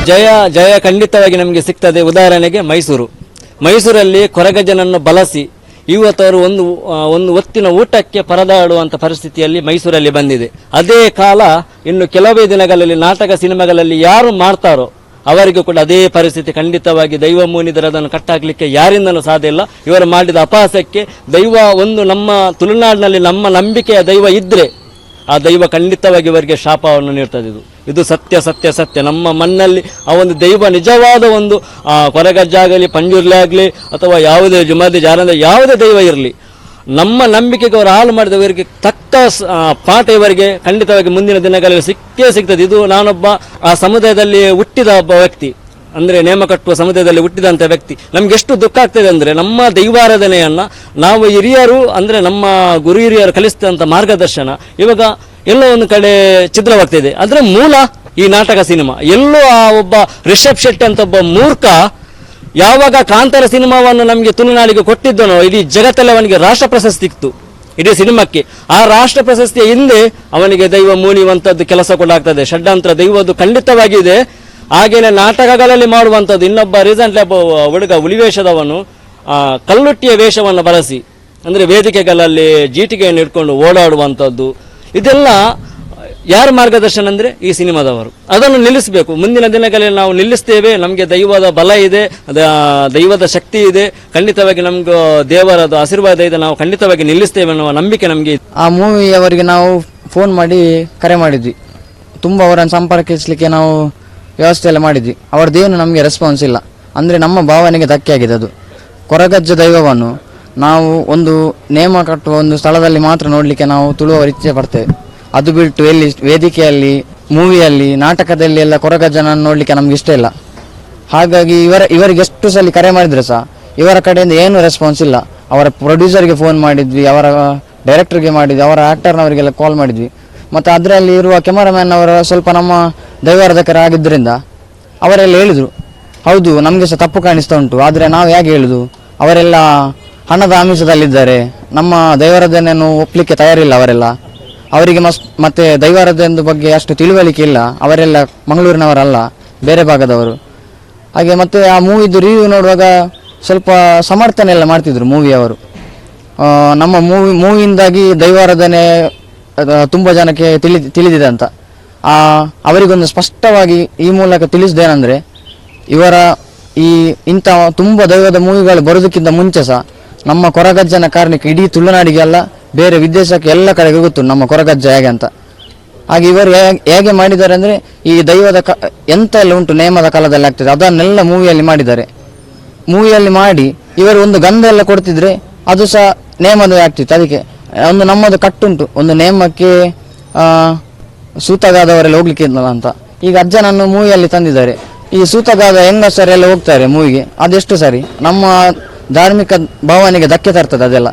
ಜಯ ಖಂಡಿತವಾಗಿ ನಮಗೆ ಸಿಗ್ತದೆ. ಉದಾಹರಣೆಗೆ ಮೈಸೂರಲ್ಲಿ ಕೊರಗಜ್ಜನನ್ನು ಬಳಸಿ ಇವತ್ತವರು ಒಂದು ಹೊತ್ತಿನ ಊಟಕ್ಕೆ ಪರದಾಡುವಂಥ ಪರಿಸ್ಥಿತಿಯಲ್ಲಿ ಮೈಸೂರಲ್ಲಿ ಬಂದಿದೆ. ಅದೇ ಕಾಲ ಇನ್ನು ಕೆಲವೇ ದಿನಗಳಲ್ಲಿ ನಾಟಕ ಸಿನಿಮಾಗಳಲ್ಲಿ ಯಾರು ಮಾಡ್ತಾರೋ ಅವರಿಗೂ ಕೂಡ ಅದೇ ಪರಿಸ್ಥಿತಿ ಖಂಡಿತವಾಗಿ. ದೈವ ಮೂನಿದರೆ ಅದನ್ನು ಕಟ್ಟಾಕಲಿಕ್ಕೆ ಯಾರಿಂದಲೂ ಸಾಧ್ಯ ಇಲ್ಲ. ಇವರು ಮಾಡಿದ ಅಪಹಾಸ್ಯಕ್ಕೆ ದೈವ ನಮ್ಮ ತುಳುನಾಡಿನಲ್ಲಿ ನಮ್ಮ ನಂಬಿಕೆಯ ದೈವ ಇದ್ರೆ ಆ ದೈವ ಖಂಡಿತವಾಗಿ ಇವರಿಗೆ ಶಾಪವನ್ನು ನೀಡ್ತದೆ. ಇದು ಸತ್ಯ. ನಮ್ಮ ಮಣ್ಣಲ್ಲಿ ಆ ಒಂದು ದೈವ ನಿಜವಾದ ಒಂದು ಕೊರಗಜ್ಜಾಗಲಿ, ಪಂಜುರ್ಲಿ ಆಗಲಿ ಅಥವಾ ಯಾವುದೇ ಜುಮಾದಿ ಜಾರಂದ ಯಾವುದೇ ದೈವ ಇರಲಿ, ನಮ್ಮ ನಂಬಿಕೆಗೆ ಅವರು ಹಾಳು ಮಾಡಿದವರಿಗೆ ತಕ್ಕ ಪಾಠ ಇವರಿಗೆ ಖಂಡಿತವಾಗಿ ಮುಂದಿನ ದಿನಗಳಲ್ಲಿ ಸಿಗ್ತದೆ. ಇದು ನಾನೊಬ್ಬ ಆ ಸಮುದಾಯದಲ್ಲಿ ಹುಟ್ಟಿದ ಒಬ್ಬ ವ್ಯಕ್ತಿ, ಅಂದರೆ ನೇಮ ಕಟ್ಟುವ ಸಮುದಾಯದಲ್ಲಿ ಹುಟ್ಟಿದಂಥ ವ್ಯಕ್ತಿ. ನಮ್ಗೆ ಎಷ್ಟು ದುಃಖ ಆಗ್ತದೆ ಅಂದರೆ ನಮ್ಮ ದೈವಾರಾಧನೆಯನ್ನು ನಾವು ಹಿರಿಯರು ಅಂದರೆ ನಮ್ಮ ಗುರು ಹಿರಿಯರು ಕಲಿಸಿದಂಥ ಮಾರ್ಗದರ್ಶನ ಇವಾಗ ಎಲ್ಲೋ ಒಂದು ಕಡೆ ಛಿದ್ರವಾಗ್ತಿದೆ. ಅದರ ಮೂಲ ಈ ನಾಟಕ ಸಿನಿಮಾ. ಎಲ್ಲೋ ಆ ಒಬ್ಬ ರಿಷಬ್ ಶೆಟ್ಟಿ ಅಂತ ಒಬ್ಬ ಮೂರ್ಖ ಯಾವಾಗ ಕಾಂತಾರ ಸಿನಿಮಾವನ್ನು ನಮಗೆ ತುಳುನಾಡಿಗೆ ಕೊಟ್ಟಿದ್ದನೋ ಇಡೀ ಜಗತ್ತಲ್ಲಿ ಅವನಿಗೆ ರಾಷ್ಟ್ರ ಪ್ರಶಸ್ತಿ ಇತ್ತು ಇಡೀ ಸಿನಿಮಾಕ್ಕೆ. ಆ ರಾಷ್ಟ್ರ ಪ್ರಶಸ್ತಿಯ ಹಿಂದೆ ಅವನಿಗೆ ದೈವ ಮೂಣಿಯುವಂಥದ್ದು ಕೆಲಸ ಕೂಡ ಆಗ್ತದೆ. ಷಡ್ಯಂತ್ರ ದೈವದ್ದು ಖಂಡಿತವಾಗಿದೆ. ಹಾಗೇನೆ ನಾಟಕಗಳಲ್ಲಿ ಮಾಡುವಂಥದ್ದು. ಇನ್ನೊಬ್ಬ ರೀಸೆಂಟ್ಲಿ ಒಬ್ಬ ಹುಡುಗ ಹುಲಿವೇಷದವನು ಕಲ್ಲುಟ್ಟಿಯ ವೇಷವನ್ನು ಬಳಸಿ ಅಂದರೆ ವೇದಿಕೆಗಳಲ್ಲಿ ಜೀಟಿಗೆಯನ್ನು ಇಟ್ಕೊಂಡು ಓಡಾಡುವಂಥದ್ದು, ಇದೆಲ್ಲ ಯಾರ ಮಾರ್ಗದರ್ಶನ ಅಂದರೆ ಈ ಸಿನಿಮಾದವರು. ಅದನ್ನು ನಿಲ್ಲಿಸಬೇಕು. ಮುಂದಿನ ದಿನಗಳಲ್ಲಿ ನಾವು ನಿಲ್ಲಿಸ್ತೇವೆ. ನಮಗೆ ದೈವದ ಬಲ ಇದೆ, ದೈವದ ಶಕ್ತಿ ಇದೆ, ಖಂಡಿತವಾಗಿ ನಮ್ಗೆ ದೇವರದ ಆಶೀರ್ವಾದ ಇದೆ, ನಾವು ಖಂಡಿತವಾಗಿ ನಿಲ್ಲಿಸ್ತೇವೆ ಅನ್ನುವ ನಂಬಿಕೆ ನಮಗೆ. ಆ ಮೂವಿಯವರಿಗೆ ನಾವು ಫೋನ್ ಮಾಡಿ ಕರೆ ಮಾಡಿದ್ವಿ, ತುಂಬ ಅವರನ್ನು ಸಂಪರ್ಕಿಸಲಿಕ್ಕೆ ನಾವು ವ್ಯವಸ್ಥೆ ಎಲ್ಲ ಮಾಡಿದ್ವಿ. ಅವ್ರದ್ದೇನು ನಮಗೆ ರೆಸ್ಪಾನ್ಸ್ ಇಲ್ಲ. ಅಂದರೆ ನಮ್ಮ ಭಾವನೆಗೆ ಧಕ್ಕೆ ಆಗಿದೆ. ಅದು ಕೊರಗಜ್ಜ ದೈವವನ್ನು ನಾವು ಒಂದು ನೇಮ ಕಟ್ಟುವ ಒಂದು ಸ್ಥಳದಲ್ಲಿ ಮಾತ್ರ ನೋಡಲಿಕ್ಕೆ ನಾವು ತುಳುವವರು ಇಚ್ಛೆ ಪಡ್ತೇವೆ. ಅದು ಬಿಟ್ಟು ಎಲ್ಲಿ ವೇದಿಕೆಯಲ್ಲಿ, ಮೂವಿಯಲ್ಲಿ, ನಾಟಕದಲ್ಲಿ ಎಲ್ಲ ಕೊರಗಜ್ಜನನ್ನು ನೋಡಲಿಕ್ಕೆ ನಮ್ಗೆ ಇಷ್ಟ ಇಲ್ಲ. ಹಾಗಾಗಿ ಇವರಿಗೆ ಎಷ್ಟು ಸಲ ಕರೆ ಮಾಡಿದ್ರೆ ಸಹ ಇವರ ಕಡೆಯಿಂದ ಏನು ರೆಸ್ಪಾನ್ಸ್ ಇಲ್ಲ. ಅವರ ಪ್ರೊಡ್ಯೂಸರ್ಗೆ ಫೋನ್ ಮಾಡಿದ್ವಿ, ಅವರ ಡೈರೆಕ್ಟರ್ಗೆ ಮಾಡಿದ್ವಿ, ಅವರ ಆ್ಯಕ್ಟರ್ನವರಿಗೆಲ್ಲ ಕಾಲ್ ಮಾಡಿದ್ವಿ. ಮತ್ತು ಅದರಲ್ಲಿ ಇರುವ ಕ್ಯಾಮರಾಮ್ಯಾನ್ ಅವರ ಸ್ವಲ್ಪ ನಮ್ಮ ದೈವಾರಾಧಕರಾಗಿದ್ದರಿಂದ ಅವರೆಲ್ಲ ಹೇಳಿದರು, ಹೌದು ನಮಗೆ ಸಹ ತಪ್ಪು ಕಾಣಿಸ್ತಾ ಉಂಟು, ಆದರೆ ನಾವು ಹೇಗೆ ಹೇಳುದು, ಅವರೆಲ್ಲ ಹಣದ ಆಮಿಷದಲ್ಲಿದ್ದಾರೆ, ನಮ್ಮ ದೈವಾರಾಧನೆಯನ್ನು ಒಪ್ಪಲಿಕ್ಕೆ ತಯಾರಿಲ್ಲ ಅವರೆಲ್ಲ, ಅವರಿಗೆ ಮತ್ತೆ ದೈವಾರಾಧನೆಯ ಬಗ್ಗೆ ಅಷ್ಟು ತಿಳುವಳಿಕೆ ಇಲ್ಲ, ಅವರೆಲ್ಲ ಮಂಗಳೂರಿನವರಲ್ಲ, ಬೇರೆ ಭಾಗದವರು. ಹಾಗೆ ಮತ್ತೆ ಆ ಮೂವಿದು ರಿವ್ಯೂ ನೋಡುವಾಗ ಸ್ವಲ್ಪ ಸಮರ್ಥನೆ ಎಲ್ಲ ಮಾಡ್ತಿದ್ರು ಮೂವಿಯವರು. ನಮ್ಮ ಮೂವಿಯಿಂದಾಗಿ ದೈವಾರಾಧನೆ ತುಂಬ ಜನಕ್ಕೆ ತಿಳಿದಿದೆ ಅಂತ ಅವರಿಗೊಂದು ಸ್ಪಷ್ಟವಾಗಿ ಈ ಮೂಲಕ ತಿಳಿಸಿದೇನೆಂದರೆ, ಇವರ ಇಂಥ ತುಂಬ ದೈವದ ಮೂವಿಗಳು ಬರೋದಕ್ಕಿಂತ ಮುಂಚೆ ಸಹ ನಮ್ಮ ಕೊರಗಜ್ಜನ ಕಾರಣಕ್ಕೆ ಇಡೀ ತುಳುನಾಡಿಗೆ ಅಲ್ಲ, ಬೇರೆ ವಿದೇಶಕ್ಕೆ ಎಲ್ಲ ಕಡೆಗೆ ಗೊತ್ತು ನಮ್ಮ ಕೊರಗಜ್ಜ ಹೇಗೆ ಅಂತ. ಹಾಗೆ ಇವರು ಹೇಗೆ ಮಾಡಿದ್ದಾರೆ ಅಂದರೆ, ಈ ದೈವದ ಎಂತ ಎಲ್ಲ ಉಂಟು ನೇಮದ ಕಾಲದಲ್ಲಿ ಆಗ್ತದೆ ಅದನ್ನೆಲ್ಲ ಮೂವಿಯಲ್ಲಿ ಮಾಡಿದ್ದಾರೆ. ಮೂವಿಯಲ್ಲಿ ಮಾಡಿ ಇವರು ಒಂದು ಗಂಧ ಎಲ್ಲ ಕೊಡ್ತಿದ್ರೆ ಅದು ಸಹ ನೇಮದ ಆಗ್ತಿತ್ತು. ಅದಕ್ಕೆ ಒಂದು ನಮ್ಮದು ಕಟ್ಟುಂಟು, ಒಂದು ನೇಮಕ್ಕೆ ಸೂತಗಾದವರೆಲ್ಲ ಹೋಗ್ಲಿಕ್ಕೆ ಅಂತ. ಈಗ ಅಜ್ಜನನ್ನು ಮೂವಿಯಲ್ಲಿ ತಂದಿದ್ದಾರೆ. ಈ ಸೂತಗಾದ ಹೆಂಗಸರೆಲ್ಲ ಹೋಗ್ತಾರೆ ಮೂವಿಗೆ, ಅದೆಷ್ಟು ಸರಿ ನಮ್ಮ ಧಾರ್ಮಿಕ ಭಾವನೆಗೆ ಧಕ್ಕೆ ತರ್ತದೆ ಅದೆಲ್ಲ.